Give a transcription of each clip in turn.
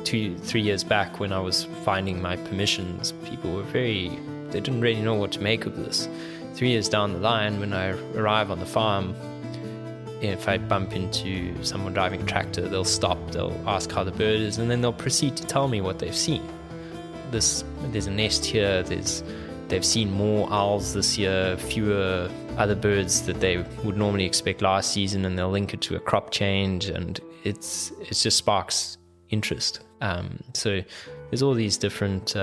2-3 years back when I was finding my permissions, people were they didn't really know what to make of this. 3 years down the line, when I arrive on the farm, if I bump into someone driving a tractor, they'll stop, they'll ask how the bird is, and then they'll proceed to tell me what they've seen. There's a nest here, they've seen more owls this year, fewer other birds that they would normally expect last season, and they'll link it to a crop change, and it just sparks interest. So there's all these different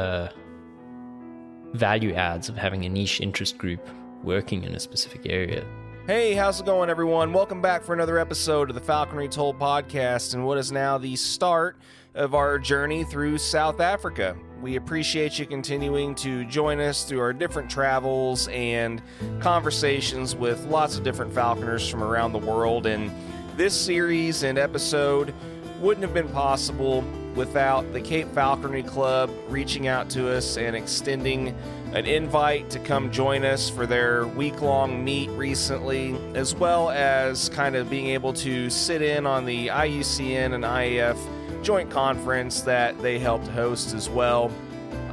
value adds of having a niche interest group working in a specific area. Hey, how's it going, everyone? Welcome back for another episode of the Falconry Told podcast, and what is now the start of our journey through South Africa. We appreciate you continuing to join us through our different travels and conversations with lots of different falconers from around the world. And this series and episode wouldn't have been possible without the Cape Falconry Club reaching out to us and extending an invite to come join us for their week-long meet recently, as well as kind of being able to sit in on the IUCN and IAF joint conference that they helped host as well.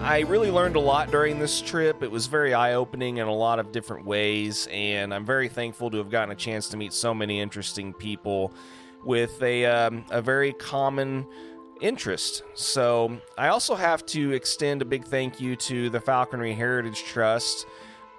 I really learned a lot during this trip. It was very eye-opening in a lot of different ways, and I'm very thankful to have gotten a chance to meet so many interesting people with a very common interest. So I also have to extend a big thank you to the Falconry Heritage Trust,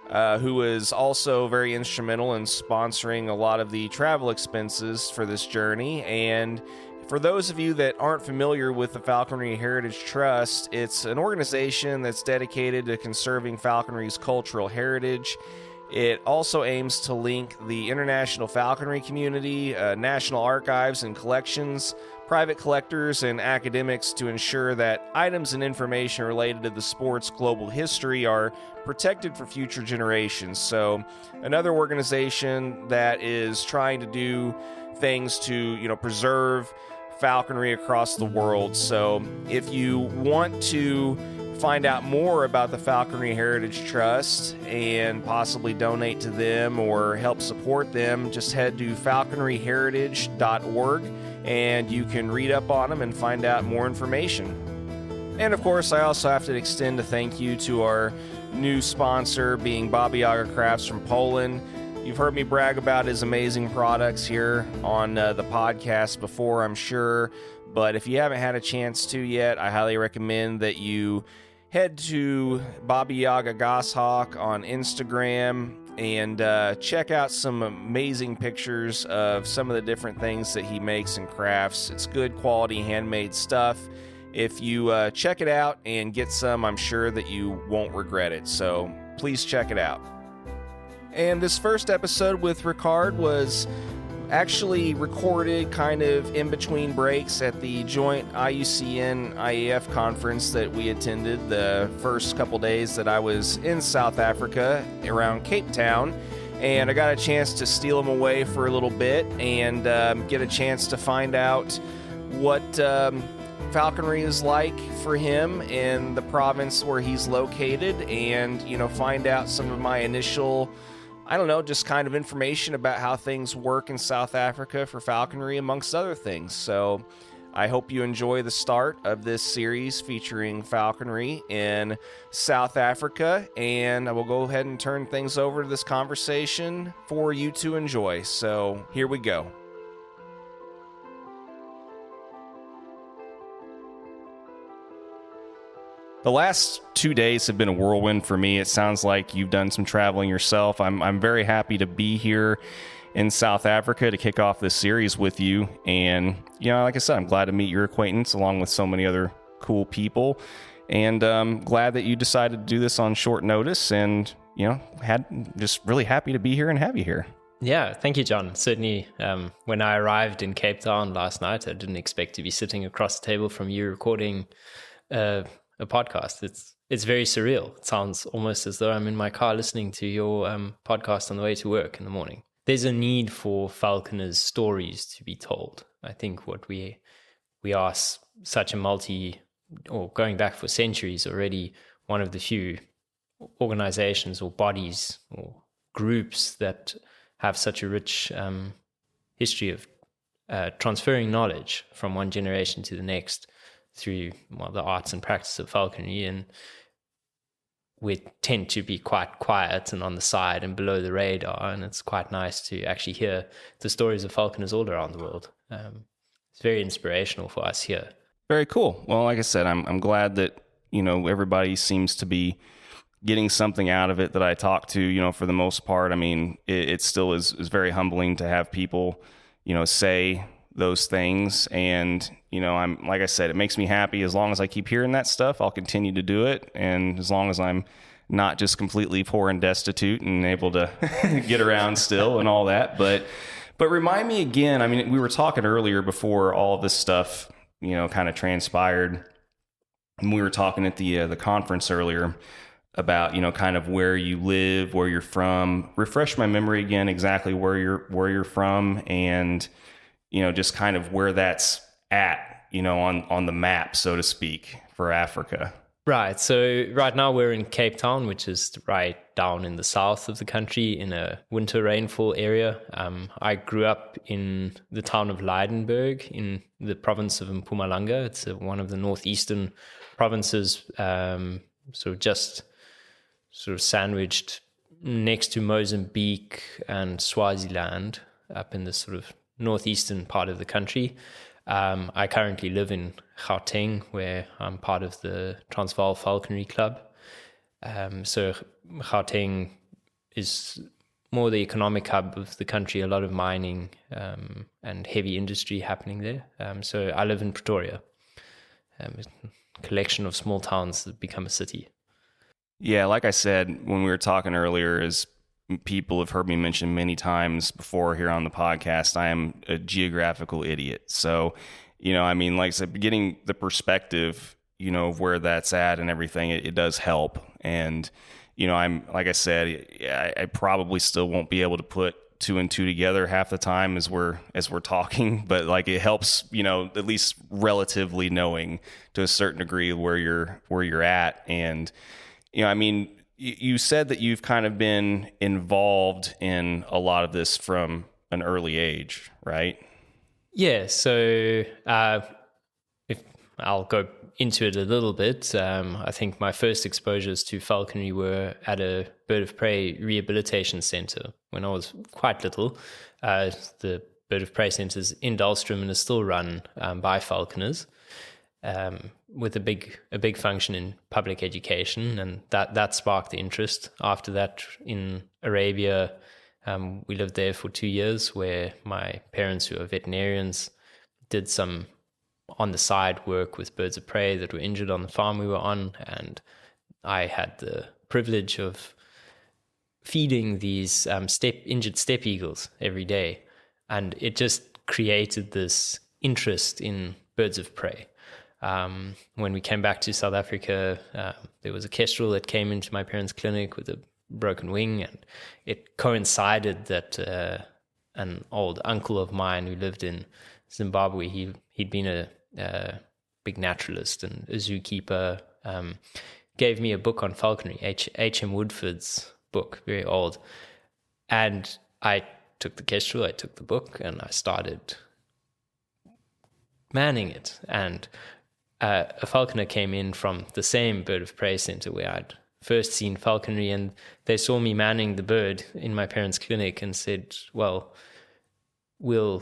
who was also very instrumental in sponsoring a lot of the travel expenses for this journey. And for those of you that aren't familiar with the Falconry Heritage Trust, it's an organization that's dedicated to conserving falconry's cultural heritage. It also aims to link the international falconry community, national archives and collections, private collectors, and academics to ensure that items and information related to the sport's global history are protected for future generations. So another organization that is trying to do things to, preserve falconry across the world. So if you want to find out more about the Falconry Heritage Trust and possibly donate to them or help support them, just head to falconryheritage.org and you can read up on them and find out more information. And of course, I also have to extend a thank you to our new sponsor, being Yaga Crafts from Poland. You've heard me brag about his amazing products here on the podcast before, I'm sure. But if you haven't had a chance to yet, I highly recommend that you head to Baba Yaga Goshawk on Instagram and check out some amazing pictures of some of the different things that he makes and crafts. It's good quality handmade stuff. If you check it out and get some, I'm sure that you won't regret it. So please check it out. And this first episode with Ricard was actually recorded kind of in between breaks at the joint IUCN IAF conference that we attended the first couple days that I was in South Africa around Cape Town. And I got a chance to steal him away for a little bit and get a chance to find out what falconry is like for him in the province where he's located, and find out some of my initial, just kind of information about how things work in South Africa for falconry, amongst other things. So I hope you enjoy the start of this series featuring falconry in South Africa, and I will go ahead and turn things over to this conversation for you to enjoy. So here we go. The last 2 days have been a whirlwind for me. It sounds like you've done some traveling yourself. I'm very happy to be here in South Africa to kick off this series with you. And, like I said, I'm glad to meet your acquaintance along with so many other cool people. And glad that you decided to do this on short notice, and, just really happy to be here and have you here. Yeah, thank you, John. Certainly, when I arrived in Cape Town last night, I didn't expect to be sitting across the table from you recording a podcast. It's very surreal. It sounds almost as though I'm in my car listening to your podcast on the way to work in the morning. There's a need for falconers' stories to be told. I think what we are such a going back for centuries already, one of the few organizations or bodies or groups that have such a rich history of transferring knowledge from one generation to the next. through the arts and practice of falconry, and we tend to be quite quiet and on the side and below the radar, and it's quite nice to actually hear the stories of falconers all around the world. It's very inspirational for us here. Very cool. Well, like I said, I'm glad that, everybody seems to be getting something out of it that I talk to, for the most part. I mean, it still is very humbling to have people, say those things. And, I'm, like I said, it makes me happy. As long as I keep hearing that stuff, I'll continue to do it. And as long as I'm not just completely poor and destitute and able to get around still and all that. But remind me again, I mean, we were talking earlier before all of this stuff, kind of transpired. And we were talking at the conference earlier about, kind of where you live, where you're from. Refresh my memory again, exactly where you're from, and, just kind of where that's at, on the map, so to speak, for Africa. Right. So right now we're in Cape Town, which is right down in the south of the country in a winter rainfall area. I grew up in the town of Leidenburg in the province of Mpumalanga. It's one of the northeastern provinces, just sandwiched next to Mozambique and Swaziland, up in the sort of northeastern part of the country. I currently live in Gauteng, where I'm part of the Transvaal Falconry Club. So Gauteng is more the economic hub of the country, a lot of mining and heavy industry happening there. So I live in Pretoria, a collection of small towns that become a city. Yeah, like I said, when we were talking earlier, as people have heard me mention many times before here on the podcast, I am a geographical idiot. So, like I said, getting the perspective, of where that's at and everything, it does help. And, I'm, like I said, I probably still won't be able to put two and two together half the time as we're talking, but like it helps, at least relatively knowing to a certain degree where you're at. And, you said that you've kind of been involved in a lot of this from an early age, right? Yeah. So if I'll go into it a little bit, I think my first exposures to falconry were at a bird of prey rehabilitation center when I was quite little. The bird of prey centers in Dahlstrom and is still run by falconers. With a big function in public education, and that sparked the interest. After that, in Arabia, we lived there for 2 years, where my parents, who are veterinarians, did some on the side work with birds of prey that were injured on the farm we were on, and I had the privilege of feeding these injured steppe eagles every day, and it just created this interest in birds of prey. When we came back to South Africa, there was a kestrel that came into my parents' clinic with a broken wing, and it coincided that an old uncle of mine who lived in Zimbabwe, he'd been a big naturalist and a zookeeper, gave me a book on falconry, H.M. Woodford's book, very old. And I took the kestrel, I took the book, and I started manning it. And a falconer came in from the same bird of prey center where I'd first seen falconry, and they saw me manning the bird in my parents' clinic and said, well, we'll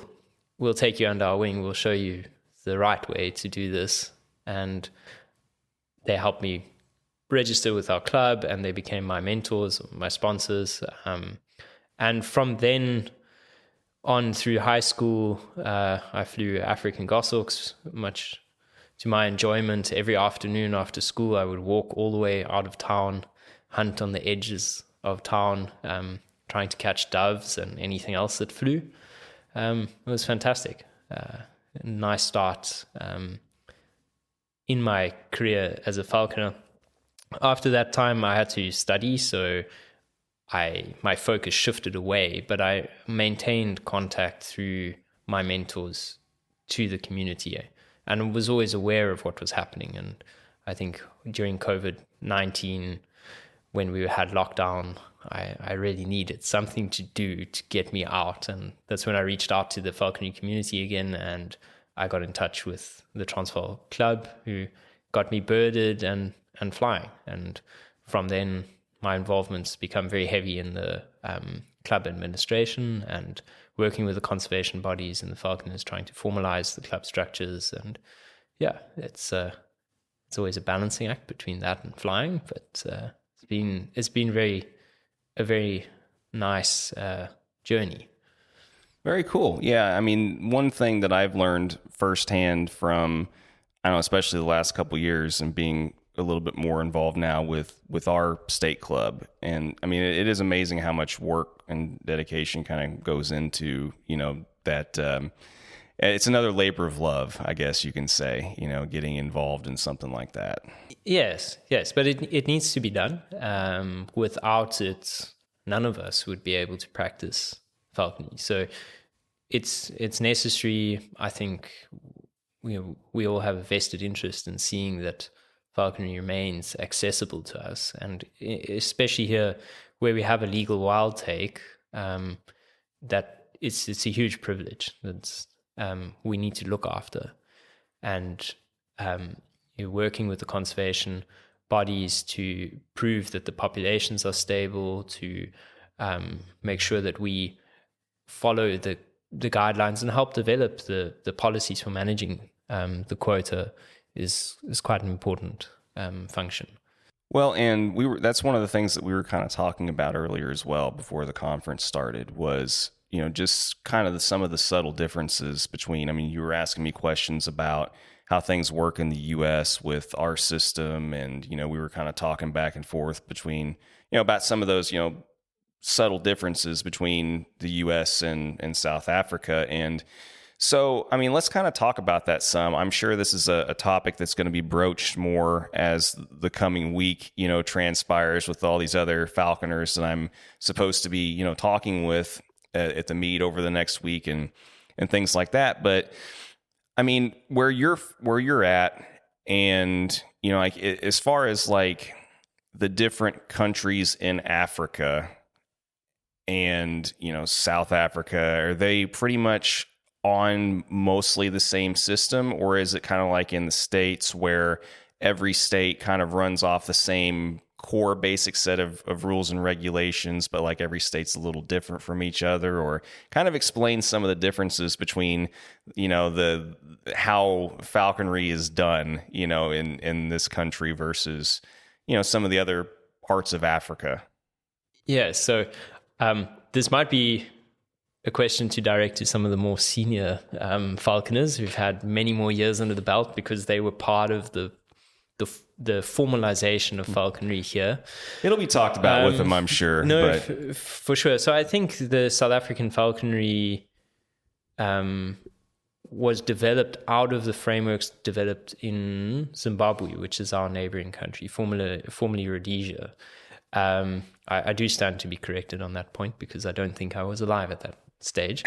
take you under our wing, we'll show you the right way to do this. And they helped me register with our club, and they became my mentors, my sponsors. And from then on through high school, I flew African Goshawks, much to my enjoyment. Every afternoon after school, I would walk all the way out of town, hunt on the edges of town, trying to catch doves and anything else that flew. It was fantastic. A nice start in my career as a falconer. After that time, I had to study, so my focus shifted away, but I maintained contact through my mentors to the community, and was always aware of what was happening. And I think during COVID-19, when we had lockdown, I really needed something to do to get me out. And that's when I reached out to the falconry community again, and I got in touch with the Transvaal Club, who got me birded and flying. And from then, my involvement's become very heavy in the club administration and working with the conservation bodies and the Falconers, trying to formalize the club structures. And yeah, it's always a balancing act between that and flying, but it's been a very nice journey. Very cool. Yeah, I mean, one thing that I've learned firsthand from, I don't know, especially the last couple of years and being a little bit more involved now with our state club. And I mean, it is amazing how much work and dedication kind of goes into, that it's another labor of love, I guess you can say, getting involved in something like that. Yes, but it needs to be done. Without it, none of us would be able to practice falconry. So it's necessary. I think we all have a vested interest in seeing that falconry remains accessible to us, and especially here where we have a legal wild take, that it's a huge privilege that we need to look after. And you're working with the conservation bodies to prove that the populations are stable, to make sure that we follow the guidelines and help develop the policies for managing the quota is quite an important function. Well, and that's one of the things that we were kind of talking about earlier as well before the conference started was, just kind of some of the subtle differences between, I mean, you were asking me questions about how things work in the U.S. with our system, and, we were kind of talking back and forth between, about some of those, subtle differences between the U.S. and South Africa. And so, I mean, let's kind of talk about that some. I'm sure this is a topic that's going to be broached more as the coming week, transpires with all these other falconers that I'm supposed to be, talking with at the meet over the next week and things like that. But I mean, where you're at, and, like as far as like the different countries in Africa and, South Africa, are they pretty much on mostly the same system, or is it kind of like in the States where every state kind of runs off the same core basic set of rules and regulations, but like every state's a little different from each other? Or kind of explain some of the differences between, how falconry is done, in this country versus, some of the other parts of Africa. Yeah. So this might be a question to direct to some of the more senior falconers who've had many more years under the belt, because they were part of the formalization of falconry here. It'll be talked about with them, I'm sure. No, for sure. So I think the South African falconry was developed out of the frameworks developed in Zimbabwe, which is our neighboring country, formerly Rhodesia. I do stand to be corrected on that point, because I don't think I was alive at that stage.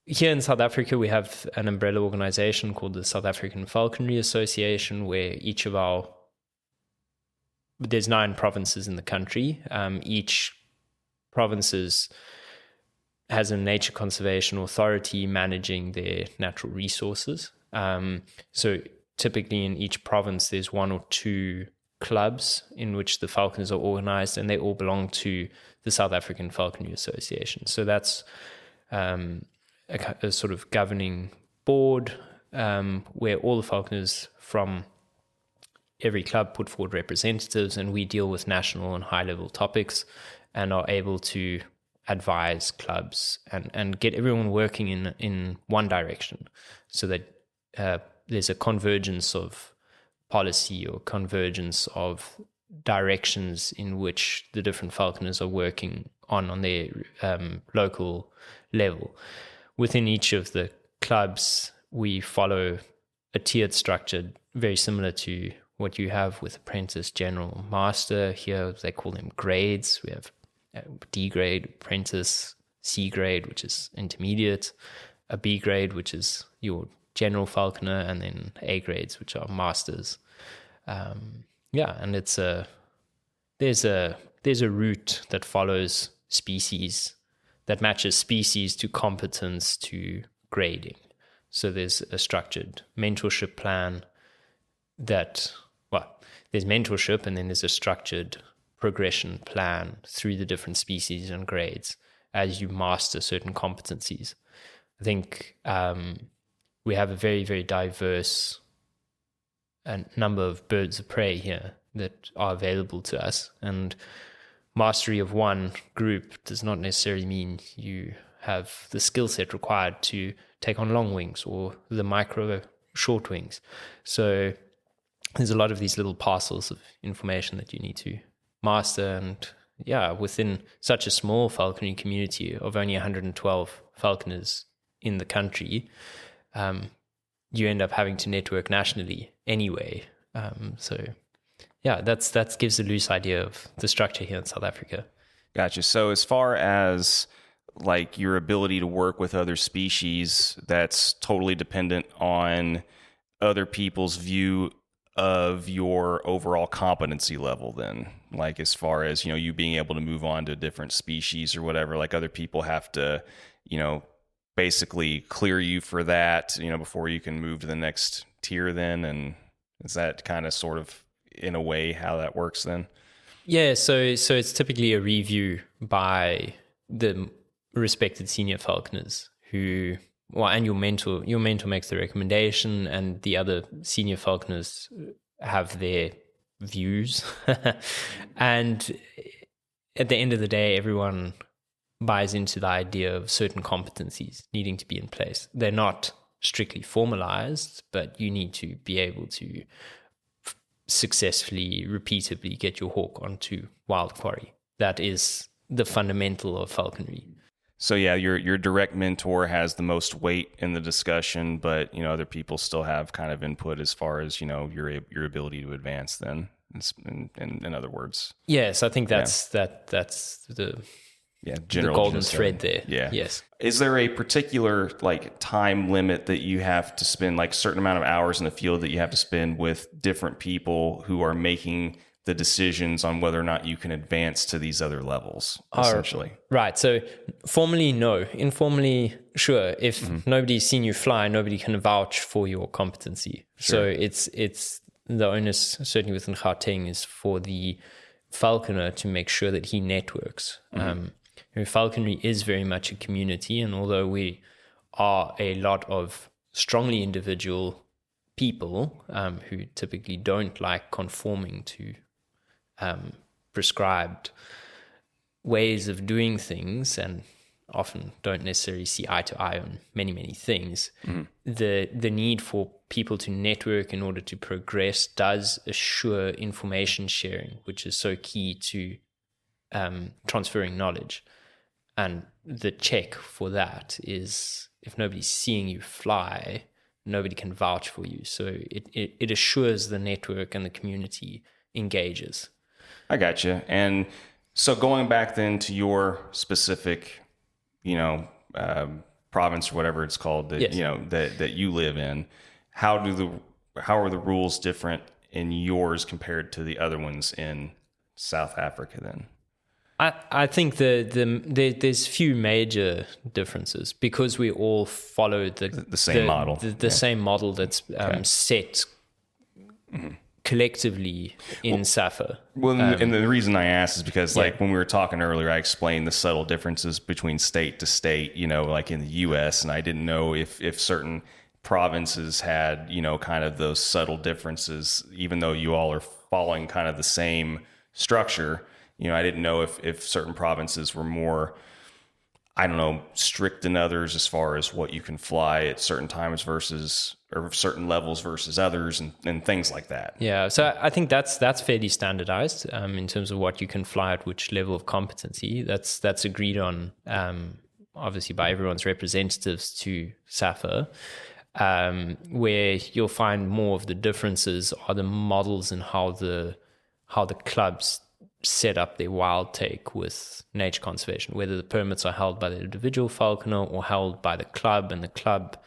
Here in South Africa, we have an umbrella organization called the South African Falconry Association, where there's 9 provinces in the country. Each province has a nature conservation authority managing their natural resources. So typically in each province, there's 1 or 2 clubs in which the falconers are organized, and they all belong to the South African Falconry Association. So that's a sort of governing board where all the falconers from every club put forward representatives, and we deal with national and high-level topics and are able to advise clubs and get everyone working in one direction, so that there's a convergence of policy or convergence of directions in which the different falconers are working on their local level. Within each of the clubs, we follow a tiered structure very similar to what you have with apprentice, general, master. Here they call them grades. We have D grade, apprentice, C grade, which is intermediate, a B grade, which is your general falconer, and then A grades, which are masters. And there's a route that follows species that matches species to competence to grading. So there's a structured mentorship plan there's mentorship, and then there's a structured progression plan through the different species and grades as you master certain competencies. I think we have a very, very diverse number of birds of prey here that are available to us, and mastery of one group does not necessarily mean you have the skill set required to take on long wings or the micro short wings. So there's a lot of these little parcels of information that you need to master. And within such a small falconry community of only 112 falconers in the country, you end up having to network nationally anyway. That gives a loose idea of the structure here in South Africa. Gotcha. So as far as like your ability to work with other species, that's totally dependent on other people's view of your overall competency level then, like as far as, you being able to move on to different species or whatever, like other people have to, basically clear you for that, before you can move to the next tier then. And is that kind of sort of in a way how that works then? Yeah. So it's typically a review by the respected senior falconers and your mentor makes the recommendation, and the other senior falconers have their views. And at the end of the day, everyone buys into the idea of certain competencies needing to be in place. They're not strictly formalized, but you need to be able to successfully, repeatedly get your hawk onto wild quarry. That is the fundamental of falconry. So yeah, your direct mentor has the most weight in the discussion, but other people still have kind of input as far as your ability to advance. Then, in other words. Yes, I think that's the general golden thread there. Yeah. Yes. Is there a particular like time limit that you have to spend, like certain amount of hours in the field that you have to spend with different people who are making the decisions on whether or not you can advance to these other levels, essentially? Right. So formally, no. Informally, sure. If nobody's seen you fly, nobody can vouch for your competency. Sure. So it's the onus, certainly within Gauteng, is for the falconer to make sure that he networks. Falconry is very much a community, and although we are a lot of strongly individual people who typically don't like conforming to prescribed ways of doing things, and often don't necessarily see eye to eye on many, many things, the need for people to network in order to progress does assure information sharing, which is so key to transferring knowledge. And the check for that is, if nobody's seeing you fly, nobody can vouch for you. So it assures the network and the community engages. I got you. And so going back then to your specific, province or whatever it's called that, yes. that you live in, how are the rules different in yours compared to the other ones in South Africa then? I think there's few major differences because we all follow the same model. The same model that's set collectively in SAFA. Well, and the reason I asked is because like when we were talking earlier, I explained the subtle differences between state to state, like in the U.S., and I didn't know if certain provinces had, kind of those subtle differences, even though you all are following kind of the same structure. I didn't know if certain provinces were more, I don't know, strict than others as far as what you can fly at certain times versus, or certain levels versus others, and things like that. Yeah, so I think that's fairly standardized in terms of what you can fly at which level of competency. That's agreed on, obviously by everyone's representatives to SAFA. Where you'll find more of the differences are the models and how the clubs set up their wild take with nature conservation, whether the permits are held by the individual falconer or held by the club, and the club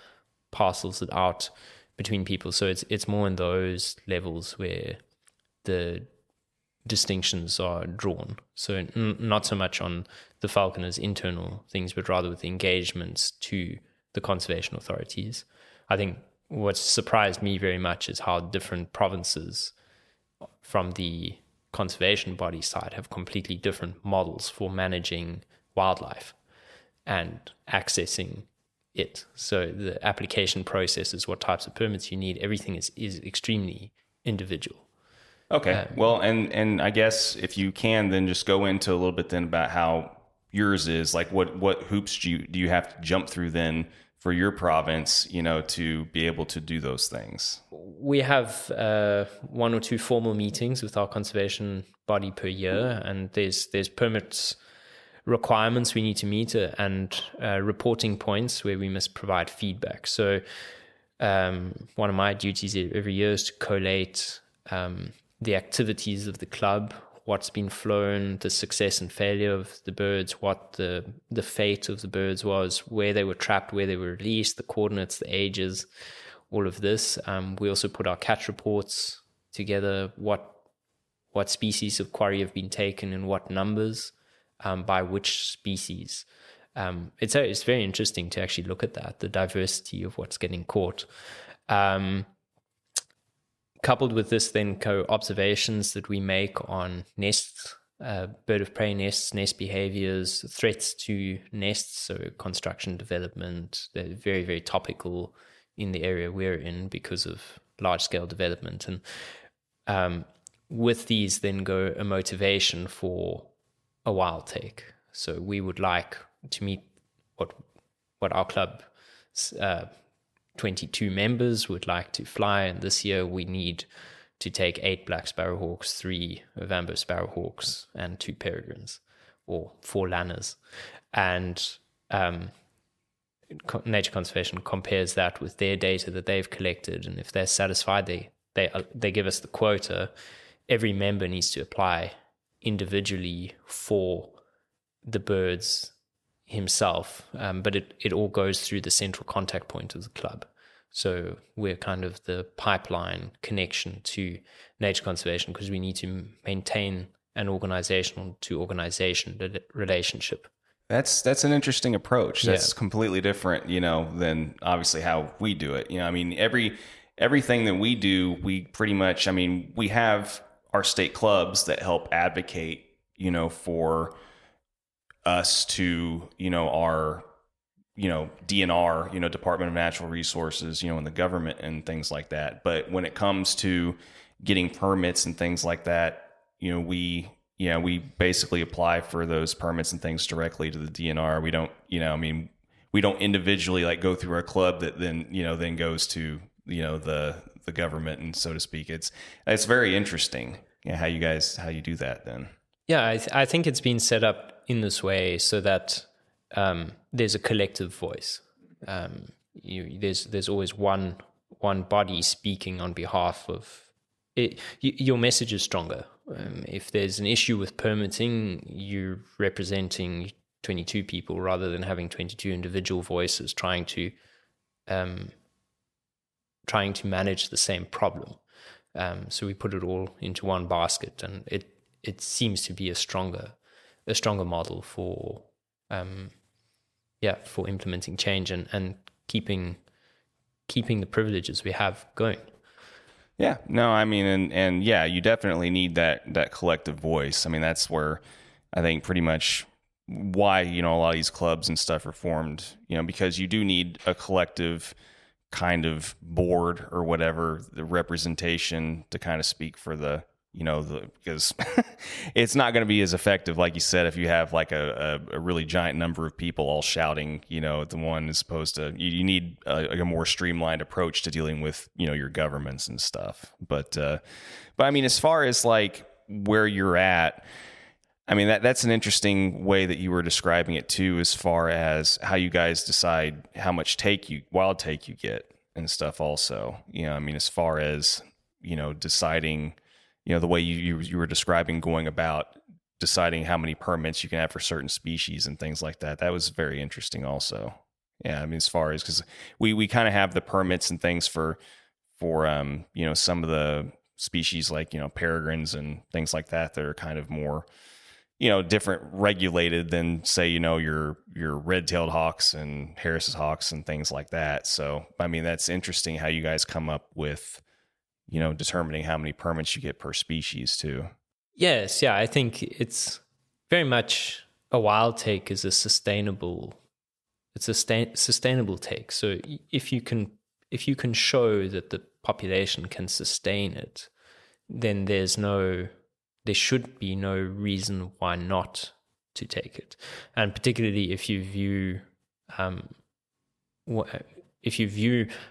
parcels it out between people. So it's more in those levels where the distinctions are drawn. So not so much on the falconers' internal things, but rather with the engagements to the conservation authorities. I think what surprised me very much is how different provinces from the conservation body side have completely different models for managing wildlife and accessing it. So the application processes, what types of permits you need, everything is extremely individual. Okay. Well, and I guess if you can then just go into a little bit then about how yours is, like what hoops do you have to jump through then for your province, to be able to do those things? We have 1 or 2 formal meetings with our conservation body per year, and there's permits requirements we need to meet and reporting points where we must provide feedback. So one of my duties every year is to collate the activities of the club, what's been flown, the success and failure of the birds, what the fate of the birds was, where they were trapped, where they were released, the coordinates, the ages, all of this. We also put our catch reports together, what species of quarry have been taken in what numbers, by which species. It's very interesting to actually look at that, the diversity of what's getting caught. Coupled with this, then observations that we make on nests, bird of prey nests, nest behaviors, threats to nests, so construction development. They're very, very topical in the area we're in because of large-scale development. And with these then go a motivation for a wild take. So we would like to meet what our club 22 members would like to fly, and this year we need to take 8 black sparrowhawks, 3 Ovambo sparrowhawks, and 2 peregrines, or 4 lanners. And Nature Conservation compares that with their data that they've collected, and if they're satisfied, they give us the quota. Every member needs to apply individually for the birds himself, but it all goes through the central contact point of the club. So we're kind of the pipeline connection to nature conservation because we need to maintain an organizational to organization relationship. That's an interesting approach. That's completely different, than obviously how we do it. I mean, everything that we do, we pretty much, we have our state clubs that help advocate, for us to, our, DNR, Department of Natural Resources, and the government and things like that. But when it comes to getting permits and things like that, we basically apply for those permits and things directly to the DNR. We don't, we don't individually like go through our club that then, then goes to, the government, and so to speak. It's very interesting how you do that then. Yeah, I think it's been set up in this way so that there's a collective voice. There's always one body speaking on behalf of it. Your message is stronger. If there's an issue with permitting, you're representing 22 people rather than having 22 individual voices trying to manage the same problem. So we put it all into one basket, and it seems to be a stronger model for implementing change and keeping the privileges we have going. Yeah, no, and you definitely need that collective voice. That's where I think pretty much why, a lot of these clubs and stuff are formed, because you do need a collective kind of board or whatever, the representation to kind of speak for the, because it's not going to be as effective, like you said, if you have like a really giant number of people all shouting, at the one, as opposed to you need a more streamlined approach to dealing with, your governments and stuff. But as far as like where you're at, that's an interesting way that you were describing it too, as far as how you guys decide how much wild take you get and stuff also, as far as, deciding, the way you were describing going about deciding how many permits you can have for certain species and things like that. That was very interesting also. Yeah. As far as, cause we kind of have the permits and things for some of the species like, peregrines and things like that are kind of more, different regulated than, say, your red-tailed hawks and Harris's hawks and things like that. So, I mean, that's interesting how you guys come up with, determining how many permits you get per species too. Yes, yeah, I think it's very much a wild take is a sustainable take. So if you can show that the population can sustain it, then there should be no reason why not to take it. And particularly if you view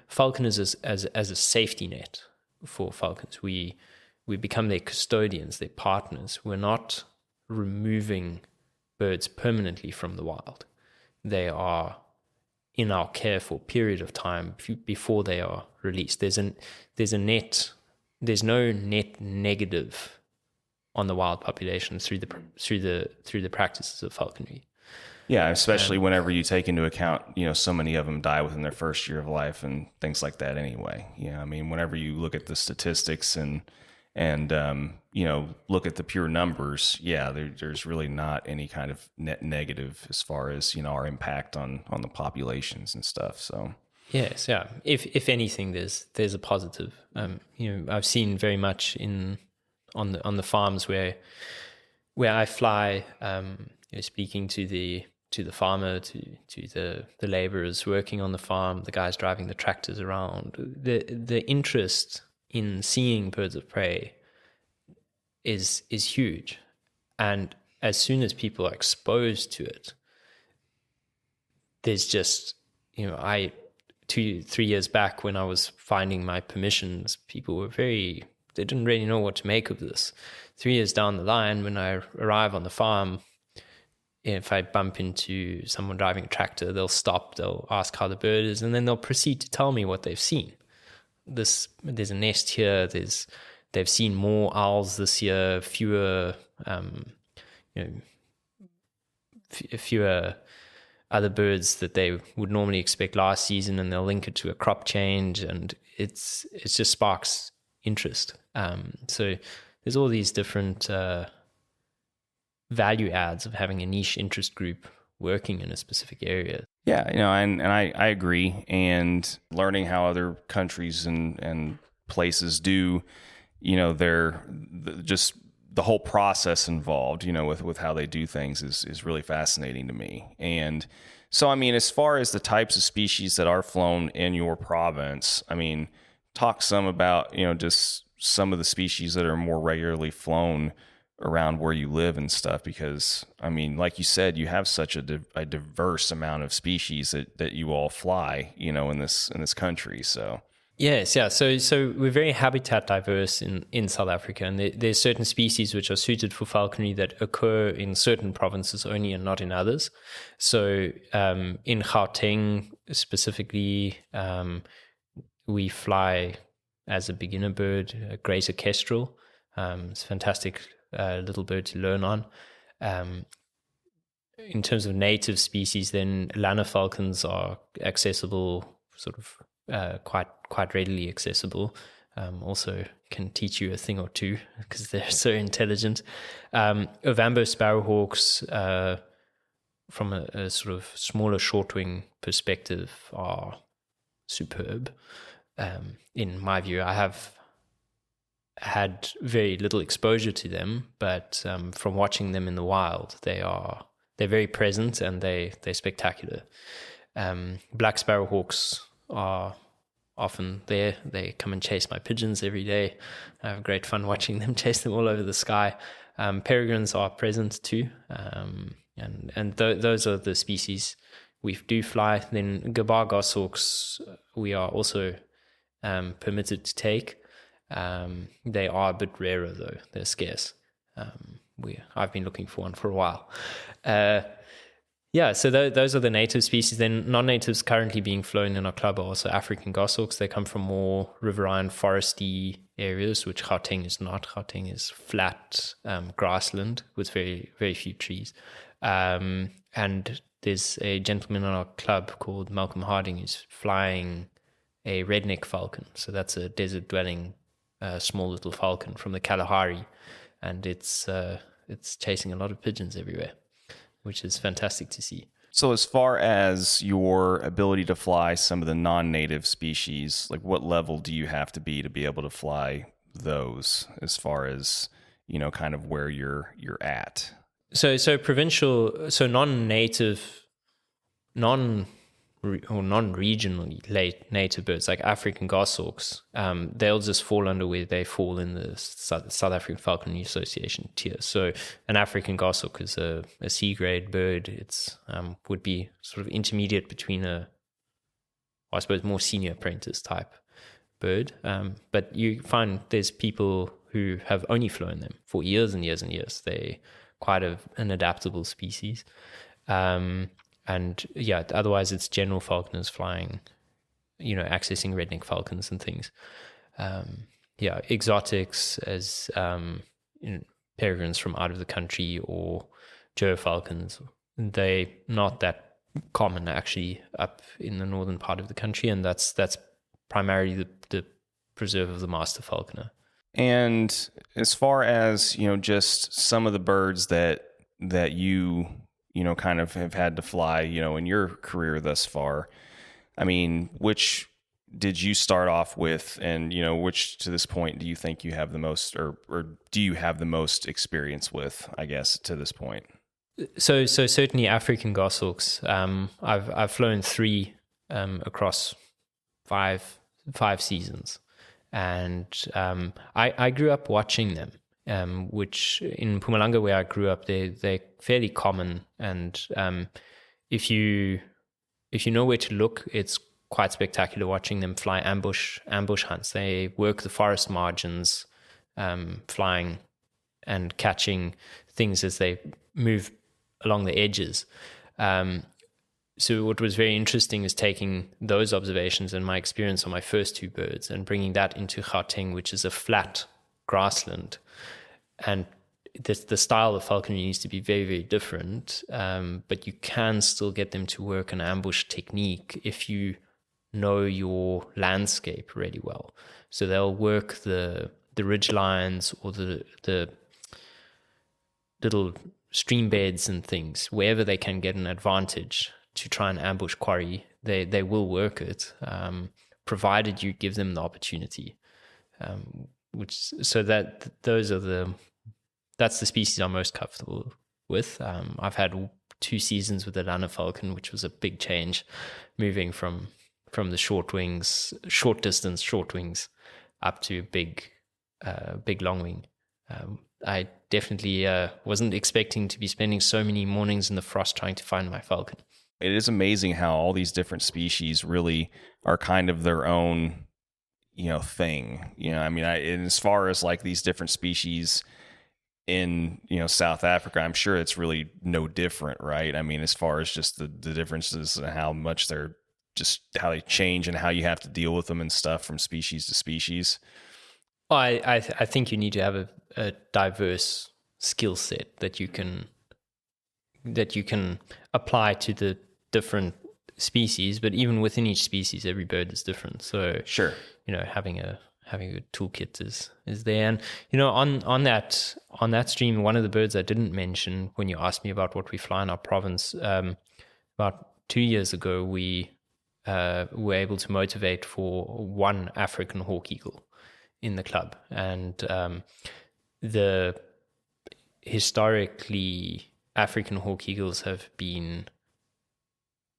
falconers as a safety net for falcons, we become their custodians, their partners. We're not removing birds permanently from the wild. They are in our care for a period of time before they are released. There's no net negative on the wild population through the practices of falconry. Yeah, especially whenever you take into account, so many of them die within their first year of life and things like that anyway. Yeah, I mean, whenever you look at the statistics and look at the pure numbers, there's really not any kind of net negative as far as, our impact on the populations and stuff. So yes, yeah. If anything, there's a positive. I've seen very much on the farms where I fly, speaking to the farmer, to the laborers working on the farm, the guys driving the tractors around, the interest in seeing birds of prey is huge. And as soon as people are exposed to it, there's just, 2-3 years back when I was finding my permissions, people they didn't really know what to make of this. 3 years down the line, when I arrive on the farm, if I bump into someone driving a tractor, they'll stop, they'll ask how the bird is, and then they'll proceed to tell me what they've seen. There's a nest here. They've seen more owls this year, fewer other birds that they would normally expect last season, and they'll link it to a crop change, and it just sparks interest. So there's all these different value adds of having a niche interest group working in a specific area. Yeah, and I agree. And learning how other countries and places do, just the whole process involved, with how they do things is really fascinating to me. And so, I mean, as far as the types of species that are flown in your province, I mean, talk some about, just some of the species that are more regularly flown around where you live and stuff, because I mean, like you said, you have such a diverse amount of species that you all fly, in this country. So yes, yeah. So we're very habitat diverse in South Africa, and there's certain species which are suited for falconry that occur in certain provinces only and not in others. So in Gauteng specifically, we fly as a beginner bird a greater kestrel. It's a fantastic little bird to learn on. In terms of native species, then Lana falcons are accessible, sort of quite readily accessible. Also can teach you a thing or two because they're so intelligent. Ovambo sparrowhawks, from a sort of smaller short-wing perspective, are superb. In my view, I have had very little exposure to them, but from watching them in the wild, they're very present and they're spectacular. Black sparrowhawks are often there. They come and chase my pigeons every day. I have great fun watching them chase them all over the sky. Peregrines are present too, and those are the species we do fly. Then gabar goshawks we are also permitted to take. They are a bit rarer though. They're scarce. I've been looking for one for a while. So those are the native species. Then non-natives currently being flown in our club are also African goshawks. They come from more riverine, foresty areas, which Gauteng is not. Gauteng is flat grassland with very, very few trees. And there's a gentleman on our club called Malcolm Harding who's flying a redneck falcon. So that's a desert-dwelling small little falcon from the Kalahari, and it's chasing a lot of pigeons everywhere, which is fantastic to see. So as far as your ability to fly some of the non-native species, like what level do you have to be able to fly those, as far as, kind of where you're at? So provincial, so non-native, non-regionally native birds like African goshawks, they'll just fall under where they fall in the South African Falconry Association tier. So an African goshawk is a C grade bird. It's would be sort of intermediate between I suppose more senior apprentice type bird. But you find there's people who have only flown them for years and years and years. They quite an adaptable species. And yeah, otherwise it's general falconers flying, accessing redneck falcons and things. Exotics as peregrines from out of the country or Joe falcons. They're not that common actually up in the northern part of the country, and that's primarily the preserve of the master falconer. And as far as, just some of the birds that you kind of have had to fly, in your career thus far, I mean, which did you start off with, and, which to this point do you think you have the most, or do you have the most experience with, I guess, to this point? So certainly African goshawks. I've flown 3 across five seasons, and I grew up watching them. Which in Mpumalanga, where I grew up, they're fairly common, and if you know where to look, it's quite spectacular watching them fly ambush hunts. They work the forest margins, flying and catching things as they move along the edges. So what was very interesting is taking those observations and my experience on my first 2 birds and bringing that into Gauteng, which is a flat grassland. And the style of falconry needs to be very, very different, but you can still get them to work an ambush technique if you know your landscape really well. So they'll work the ridge lines or the little stream beds and things, wherever they can get an advantage to try and ambush quarry, they will work it, provided you give them the opportunity. That's the species I'm most comfortable with. I've had 2 seasons with the Lana falcon, which was a big change, moving from the short wings up to big long wing. I definitely wasn't expecting to be spending so many mornings in the frost trying to find my falcon. It is amazing how all these different species really are kind of their own, thing. I mean, and as far as like these different species in, South Africa, I'm sure it's really no different, right? I mean, as far as just the differences and how much how they change and how you have to deal with them and stuff from species to species. Well, I think you need to have a diverse skill set that you can apply to the different species, but even within each species, every bird is different. So sure, having a toolkit is there. And on that stream, one of the birds I didn't mention when you asked me about what we fly in our province, about 2 years ago, we were able to motivate for 1 African hawk eagle in the club, and the historically African hawk eagles have been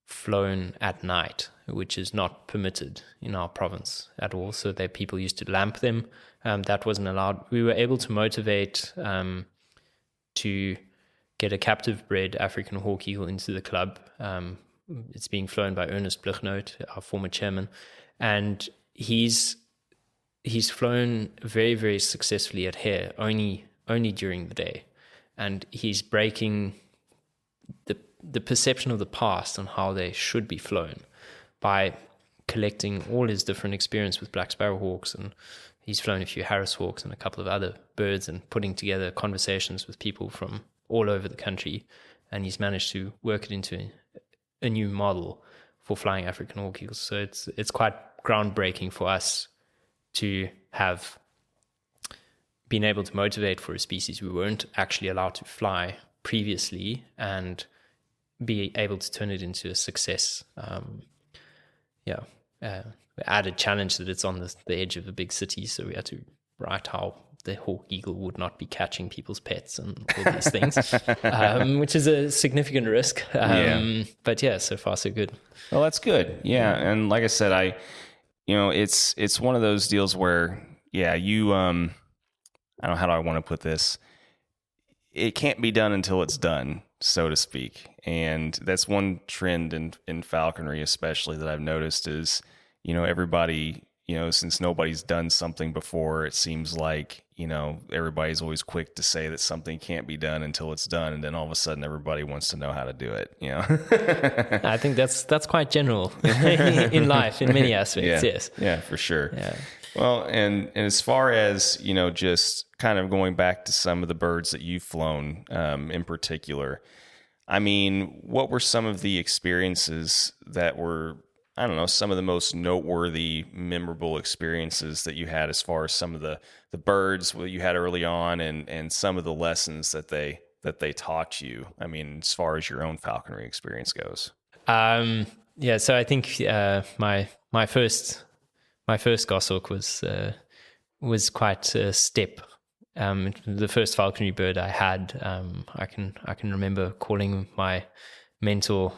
flown at night, which is not permitted in our province at all. So people used to lamp them. That wasn't allowed. We were able to motivate to get a captive bred African hawk eagle into the club. It's being flown by Ernest Blichnoot, our former chairman, and he's flown very, very successfully at hare only during the day, and he's breaking the perception of the past on how they should be flown by collecting all his different experience with black sparrowhawks, and he's flown a few Harris hawks and a couple of other birds, and putting together conversations with people from all over the country, and he's managed to work it into a new model for flying African hawk eagles. So it's quite groundbreaking for us to have been able to motivate for a species we weren't actually allowed to fly previously and be able to turn it into a success. Added challenge that it's on the edge of a big city, so we had to write how the hawk eagle would not be catching people's pets and all these things, which is a significant risk. But yeah, so far so good. Well, that's good. Yeah, and like I said, it's one of those deals where, you, I don't know, how do I want to put this? It can't be done until it's done, so to speak. And that's one trend in falconry, especially, that I've noticed is, everybody, since nobody's done something before, it seems like, everybody's always quick to say that something can't be done until it's done. And then all of a sudden everybody wants to know how to do it, I think that's quite general in life, in many aspects. Yes. Yeah, for sure. Yeah. Well, and as far as, just kind of going back to some of the birds that you've flown, in particular, I mean, what were some of the experiences that were, I don't know, some of the most noteworthy, memorable experiences that you had as far as some of the birds you had early on and some of the lessons that they taught you? I mean, as far as your own falconry experience goes. So I think my first goshawk was quite a step. The first falconry bird I had, I can remember calling my mentor,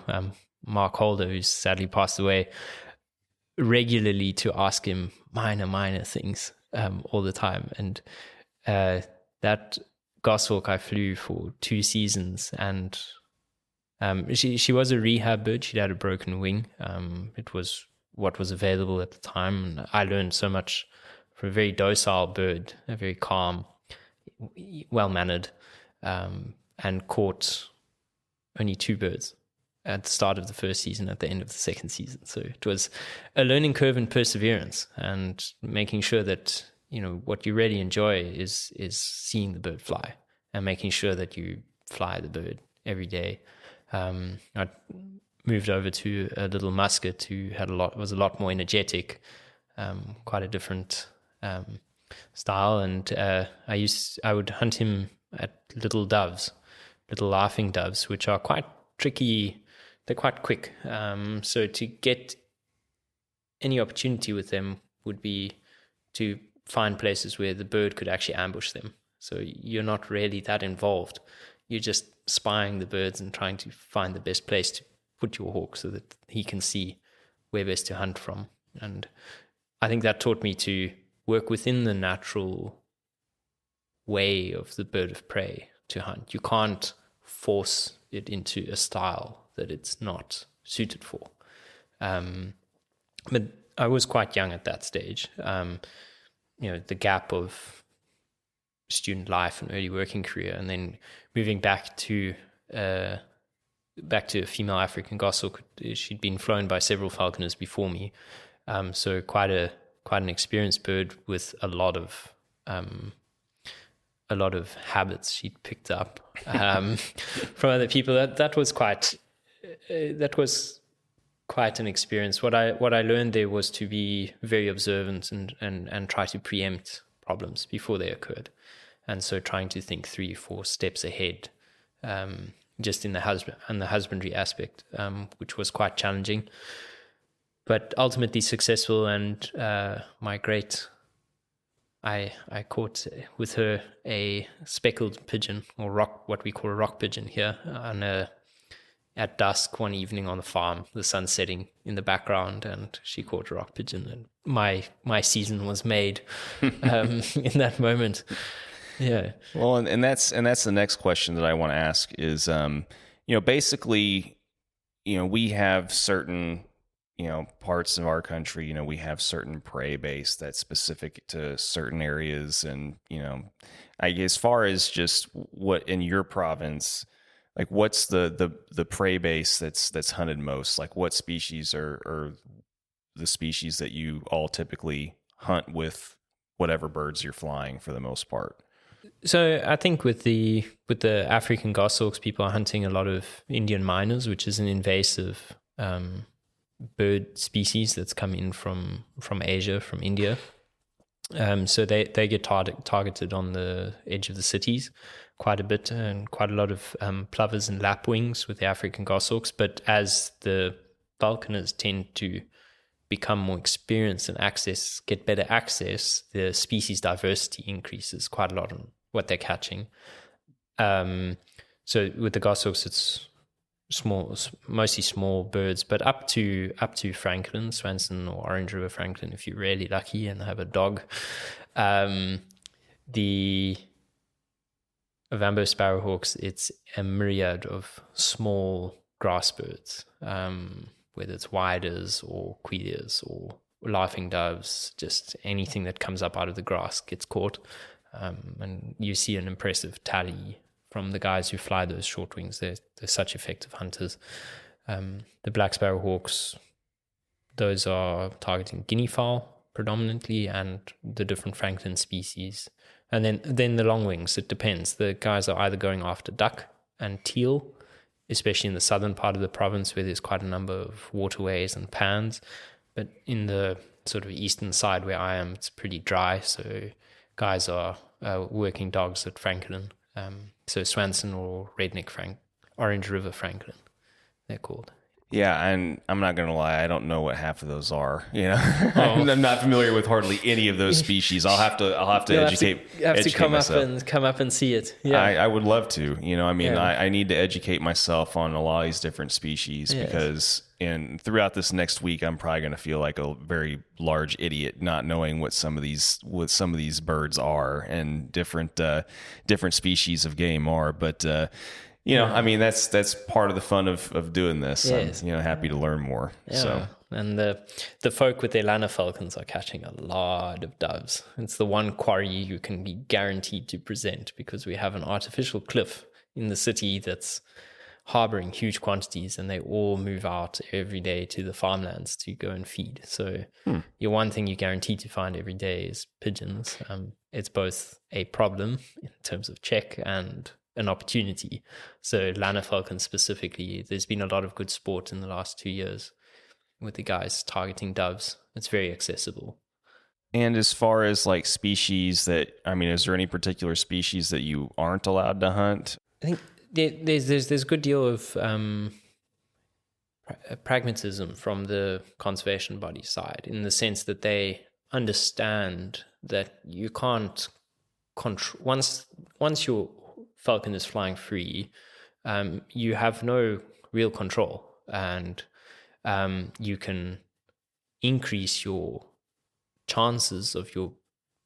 Mark Holder, who's sadly passed away, regularly to ask him minor things all the time. And that goshawk I flew for 2 seasons, and she was a rehab bird. She'd had a broken wing. It was what was available at the time. And I learned so much from a very docile bird, a very calm, well-mannered, and caught only 2 birds at the start of the first season, at the end of the second season. So it was a learning curve and perseverance, and making sure that, what you really enjoy is seeing the bird fly and making sure that you fly the bird every day. I moved over to a little musket who was a lot more energetic, quite a different style, and I would hunt him at little doves, little laughing doves, which are quite tricky. They're quite quick, so to get any opportunity with them would be to find places where the bird could actually ambush them. So you're not really that involved. You're just spying the birds and trying to find the best place to put your hawk so that he can see where best to hunt from. And I think that taught me to work within the natural way of the bird of prey to hunt. You can't force it into a style that it's not suited for. But I was quite young at that stage. The gap of student life and early working career, and then moving back to a female African goshawk. She'd been flown by several falconers before me, so quite an experienced bird with a lot of habits she'd picked up from other people. That was quite an experience. What I learned there was to be very observant and try to preempt problems before they occurred, and so trying to think 3-4 steps ahead, just in the husbandry aspect, which was quite challenging, but ultimately successful. And I caught with her a speckled pigeon, or what we call a rock pigeon here, at dusk one evening on the farm, the sun setting in the background, and she caught a rock pigeon, and my season was made in that moment. Yeah. Well, and that's the next question that I want to ask is, basically, we have certain, parts of our country, we have certain prey base that's specific to certain areas. And, as far as just what in your province, like what's the prey base that's hunted most? Like what species are the species that you all typically hunt with whatever birds you're flying for the most part? So I think with the African goshawks, people are hunting a lot of Indian miners, which is an invasive bird species that's come in from Asia, from India. So they get targeted on the edge of the cities quite a bit, and quite a lot of plovers and lapwings with the African goshawks. But as the falconers tend to become more experienced and get better access, the species diversity increases quite a lot on what they're catching. So with the goshawks, it's mostly small birds, but up to francolin, Swanson or Orange River francolin, if you're really lucky and have a dog. The Ovambo sparrowhawks, it's a myriad of small grass birds, whether it's widers or quails or laughing doves, just anything that comes up out of the grass gets caught. And you see an impressive tally from the guys who fly those short wings. They're such effective hunters. The black sparrowhawks, those are targeting guinea fowl predominantly and the different francolin species. And then the long wings, it depends. The guys are either going after duck and teal, especially in the southern part of the province where there's quite a number of waterways and pans. But in the sort of eastern side where I am, it's pretty dry. So guys are working dogs at francolin. So Swanson or Orange River francolin, they're called. Yeah, and I'm not going to lie, I don't know what half of those are. I'm not familiar with hardly any of those species. I'll have to educate myself. come up and see it. Yeah, I would love to. I need to educate myself on a lot of these different species because throughout this next week, I'm probably going to feel like a very large idiot not knowing what some of these birds are and different species of game are, but. That's part of the fun of doing this. Yes. I'm happy to learn more. Yeah. So, and the folk with their Lana falcons are catching a lot of doves. It's the one quarry you can be guaranteed to present because we have an artificial cliff in the city that's harboring huge quantities, and they all move out every day to the farmlands to go and feed. So your one thing you guarantee to find every day is pigeons. It's both a problem in terms of check and an opportunity. So Lana falcon specifically, there's been a lot of good sport in the last 2 years with the guys targeting doves. It's very accessible. And as far as like species is there any particular species that you aren't allowed to hunt? I think there's a good deal of pragmatism from the conservation body side, in the sense that they understand that you can't control once your falcon is flying free, you have no real control, and you can increase your chances of your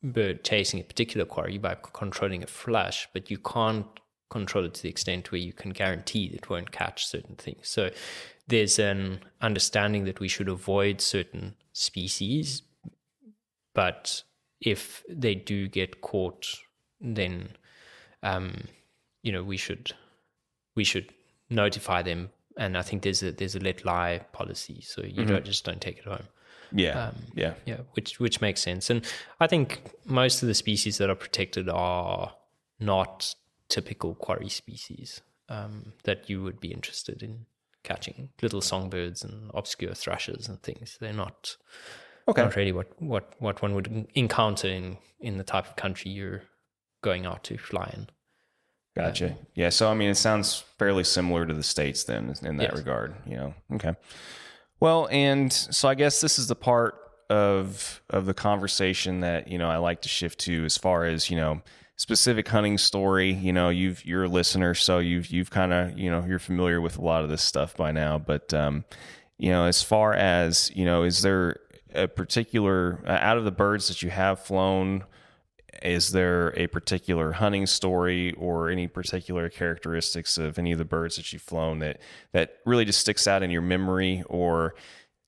bird chasing a particular quarry by controlling a flush, but you can't control it to the extent where you can guarantee it won't catch certain things. So there's an understanding that we should avoid certain species, but if they do get caught, then we should notify them, and I think there's a let lie policy, so you don't take it home. Yeah, which makes sense. And I think most of the species that are protected are not typical quarry species that you would be interested in catching. Little songbirds and obscure thrushes and things. They're not really what one would encounter in the type of country you're going out to fly in. Gotcha. Yeah. So, it sounds fairly similar to the States then in that regard, Okay. Well, and so I guess this is the part of the conversation that, I like to shift to as far as, specific hunting story. You're a listener, so you've kind of, you're familiar with a lot of this stuff by now, but, as far as, is there a particular, out of the birds that you have flown, is there a particular hunting story or any particular characteristics of any of the birds that you've flown that really just sticks out in your memory? Or,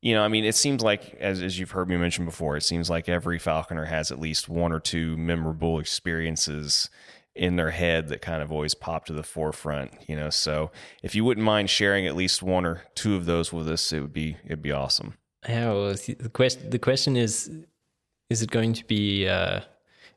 it seems like, as you've heard me mention before, it seems like every falconer has at least one or two memorable experiences in their head that kind of always pop to the forefront, so if you wouldn't mind sharing at least one or two of those with us, it'd be awesome. Yeah, well, the question is it going to be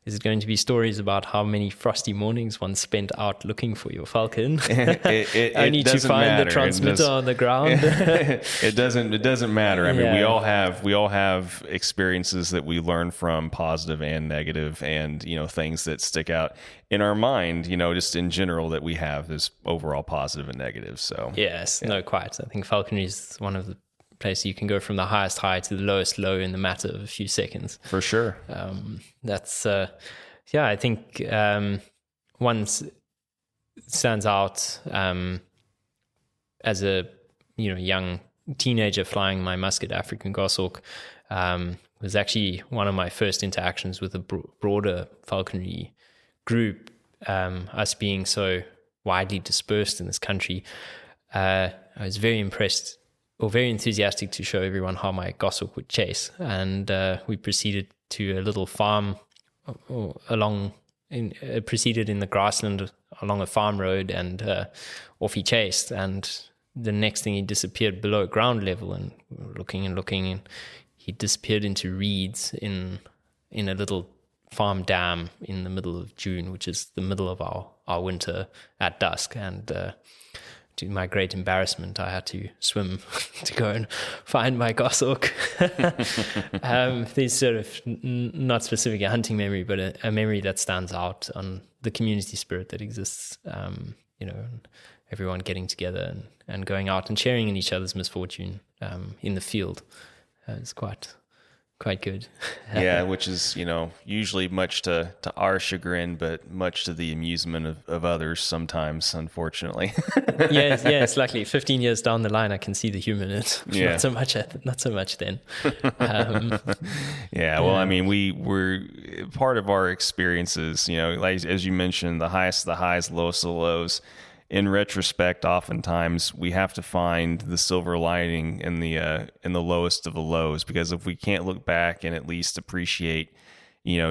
Is it going to be stories about how many frosty mornings one spent out looking for your falcon, only to find the transmitter on the ground? It doesn't matter. I mean, we all have experiences that we learn from, positive and negative, and things that stick out in our mind. Just in general, that we have this overall positive and negative. So yes, no, quite. I think falconry is one of the place you can go from the highest high to the lowest low in the matter of a few seconds. For sure. That's I think one stands out as a young teenager flying my musket African goshawk. Was actually one of my first interactions with a broader falconry group. Us being so widely dispersed in this country, I was very impressed or very enthusiastic to show everyone how my goshawk would chase. And we proceeded to a little farm proceeded in the grassland along a farm road, and off he chased. And the next thing, he disappeared below ground level, and we were looking, and he disappeared into reeds in a little farm dam in the middle of June, which is the middle of our winter at dusk. And to my great embarrassment, I had to swim to go and find my goshawk. There's sort of not specifically a hunting memory, but a memory that stands out on the community spirit that exists, and everyone getting together and going out and sharing in each other's misfortune in the field. It's quite good. Yeah, which is, usually much to our chagrin, but much to the amusement of others sometimes, unfortunately. Yes, luckily 15 years down the line, I can see the humor in it. Yeah. Not so much then. Well, I mean, we're part of our experiences, like as you mentioned, the highest of the highs, lowest of the lows. In retrospect, oftentimes we have to find the silver lining in the lowest of the lows, because if we can't look back and at least appreciate,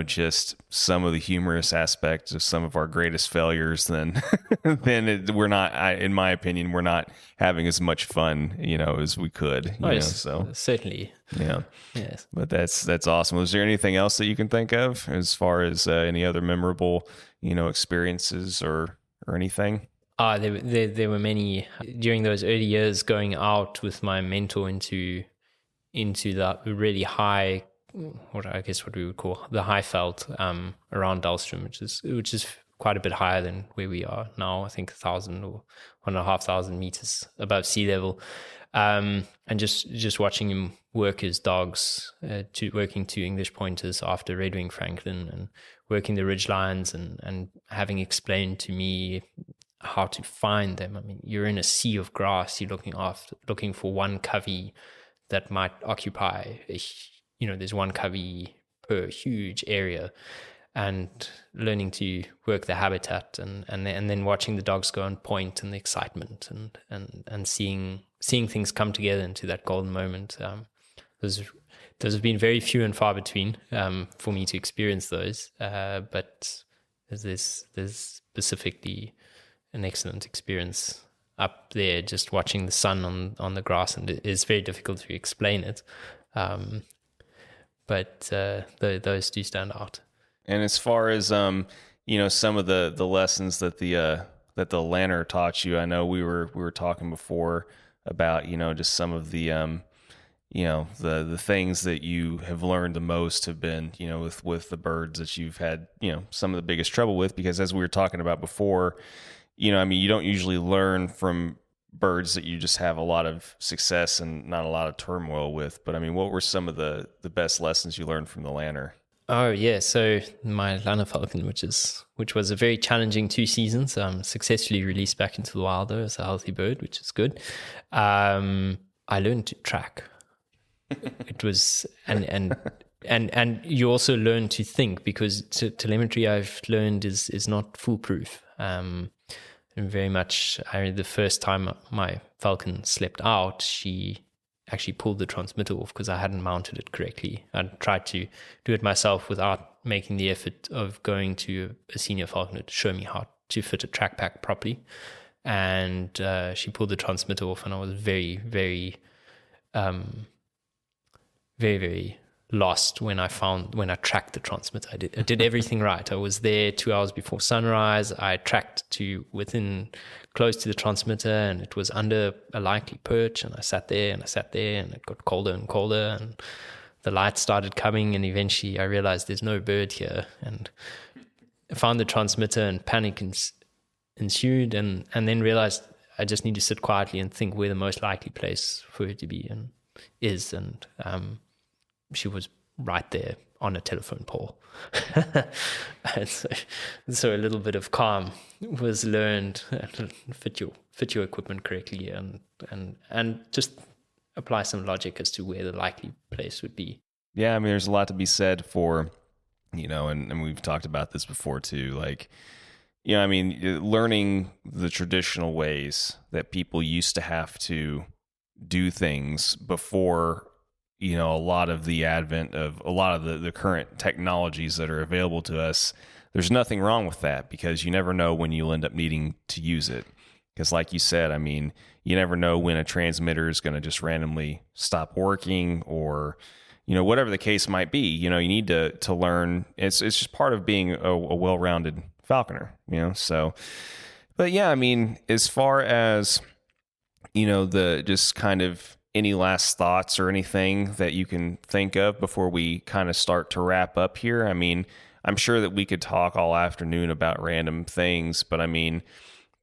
just some of the humorous aspects of some of our greatest failures, then we're not. In my opinion, we're not having as much fun, as we could. So certainly, yeah, yes. But that's awesome. Was there anything else that you can think of as far as any other memorable, experiences or anything? There were many during those early years, going out with my mentor into the really high, what we would call the high veld around Dahlstrom, which is quite a bit higher than where we are now. I think 1,000 or 1,500 meters above sea level, and just watching him work his dogs, working two English pointers after Red-winged Franklin, and working the ridge lines, and having explained to me how to find them. I mean, you're in a sea of grass. You're looking for one covey that might occupy there's one covey per huge area, and learning to work the habitat, and then watching the dogs go on point, and the excitement, and seeing things come together into that golden moment. Those have been very few and far between for me to experience those, but there's specifically an excellent experience up there, just watching the sun on the grass, and it's very difficult to explain it, but those do stand out. And as far as some of the lessons that the lanner taught you, I know we were talking before about just some of the the things that you have learned the most have been with the birds that you've had some of the biggest trouble with, because as we were talking about before, you don't usually learn from birds that you just have a lot of success and not a lot of turmoil with. But I mean, what were some of the best lessons you learned from the lanner? Oh yeah, so my lanner falcon, which was a very challenging 2 seasons, successfully released back into the wild though as a healthy bird, which is good. I learned to track. It was and you also learn to think, because telemetry, I've learned, is not foolproof. And very much, the first time my falcon slept out, she actually pulled the transmitter off because I hadn't mounted it correctly. I tried to do it myself without making the effort of going to a senior falconer to show me how to fit a track pack properly. And she pulled the transmitter off, and I was very, very, very, very lost when I tracked the transmitter. I did everything right. I was there 2 hours before sunrise. I tracked to within close to the transmitter, and it was under a likely perch. And I sat there, and it got colder and colder, and the lights started coming. And eventually, I realized there's no bird here, and I found the transmitter, and panic ensued, and then realized I just need to sit quietly and think where the most likely place for her to be is. And she was right there on a telephone pole. And so a little bit of calm was learned. Fit your equipment correctly, and just apply some logic as to where the likely place would be. Yeah, I mean, there's a lot to be said for, and we've talked about this before too, like, I mean, learning the traditional ways that people used to have to do things before, a lot of the advent of a lot of the current technologies that are available to us. There's nothing wrong with that, because you never know when you'll end up needing to use it. Because like you said, I mean, you never know when a transmitter is going to just randomly stop working, or, whatever the case might be. You need to learn. It's just part of being a well-rounded falconer, so. But yeah, I mean, as far as, the just kind of any last thoughts or anything that you can think of before we kind of start to wrap up here? I mean, I'm sure that we could talk all afternoon about random things, but I mean,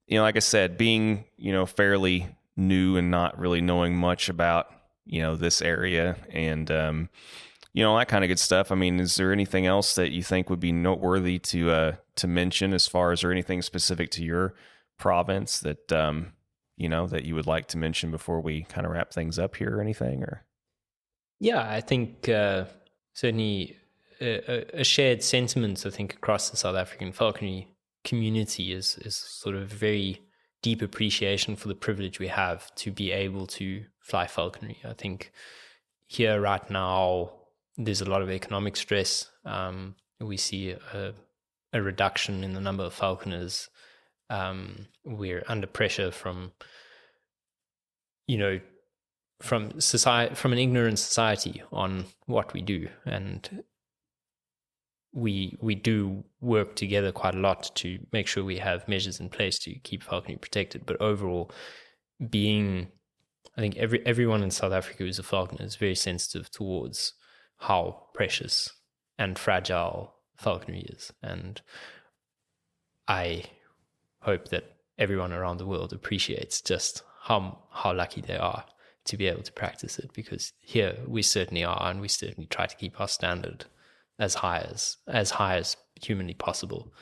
like I said, being, fairly new and not really knowing much about, this area and, all that kind of good stuff. I mean, is there anything else that you think would be noteworthy to mention as far as, or anything specific to your province that, that you would like to mention before we kind of wrap things up here, or anything? Or yeah, I think certainly a shared sentiment, I think, across the South African falconry community is sort of very deep appreciation for the privilege we have to be able to fly falconry. I think here right now there's a lot of economic stress. We see a reduction in the number of falconers. We're under pressure from society, from an ignorant society on what we do, and we do work together quite a lot to make sure we have measures in place to keep falconry protected. But overall, I think everyone in South Africa who's a falconer is very sensitive towards how precious and fragile falconry is, and I hope that everyone around the world appreciates just how lucky they are to be able to practice it, because here we certainly are, and we certainly try to keep our standard as high as humanly possible,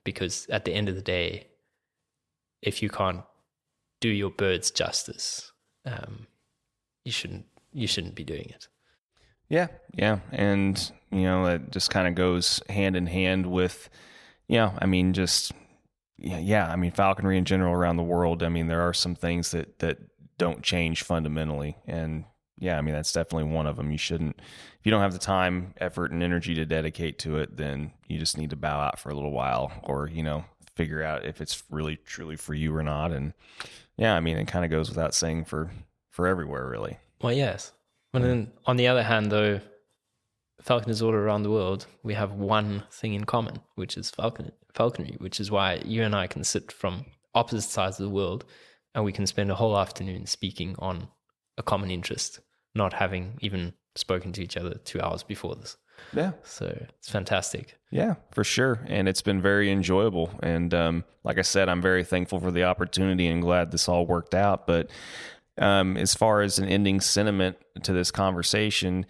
because at the end of the day, if you can't do your birds justice, you shouldn't be doing it. Yeah, and it just kind of goes hand in hand with, I mean, just I mean, falconry in general around the world. I mean, there are some things that don't change fundamentally, and yeah, I mean, that's definitely one of them. You shouldn't, if you don't have the time, effort, and energy to dedicate to it, then you just need to bow out for a little while, or, figure out if it's really truly for you or not. And yeah, I mean, it kind of goes without saying for everywhere, really. Well, yes. But then on the other hand, though, falconers all around the world, we have one thing in common, which is falconry, which is why you and I can sit from opposite sides of the world and we can spend a whole afternoon speaking on a common interest, not having even spoken to each other 2 hours before this. Yeah. So it's fantastic. Yeah, for sure. And it's been very enjoyable. And like I said, I'm very thankful for the opportunity and glad this all worked out. But as far as an ending sentiment to this conversation,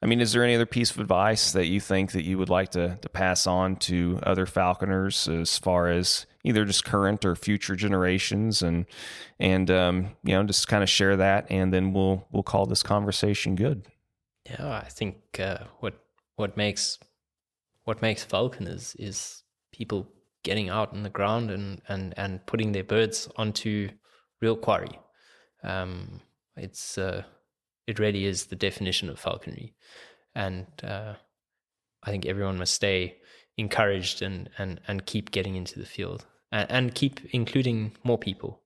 I mean, is there any other piece of advice that you think that you would like to pass on to other falconers as far as either just current or future generations, and just kind of share that, and then we'll call this conversation good? Yeah, I think what makes falconers is people getting out on the ground and putting their birds onto real quarry. It really is the definition of falconry, and I think everyone must stay encouraged and keep getting into the field and keep including more people.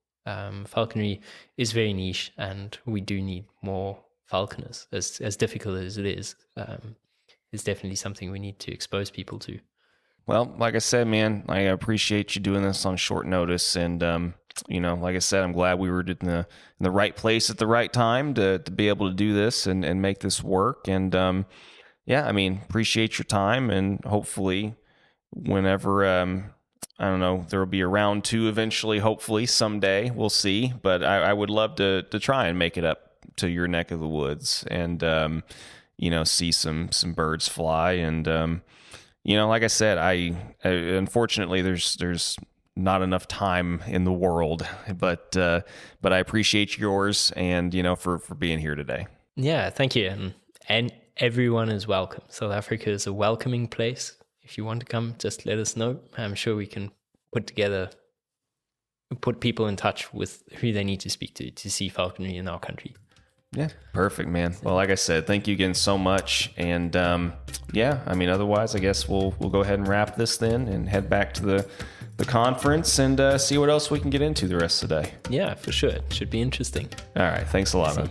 Falconry is very niche, and we do need more falconers, as difficult as it is definitely something we need to expose people to. Well, like I said, man, I appreciate you doing this on short notice. And, like I said, I'm glad we were in the right place at the right time to be able to do this and make this work. And, appreciate your time. And hopefully whenever, I don't know, there will be a round 2 eventually, hopefully someday, we'll see. But I would love to try and make it up to your neck of the woods and, see some birds fly. And, like I said, I unfortunately there's not enough time in the world, but I appreciate yours and for being here today. Yeah, thank you, and everyone is welcome. South Africa is a welcoming place. If you want to come, just let us know. I'm sure we can put people in touch with who they need to speak to see falconry in our country. Yeah, perfect, man. Well, like I said, thank you again so much. And otherwise, I guess we'll go ahead and wrap this then and head back to the conference and see what else we can get into the rest of the day. Yeah, for sure. It should be interesting. All right. Thanks a lot, man.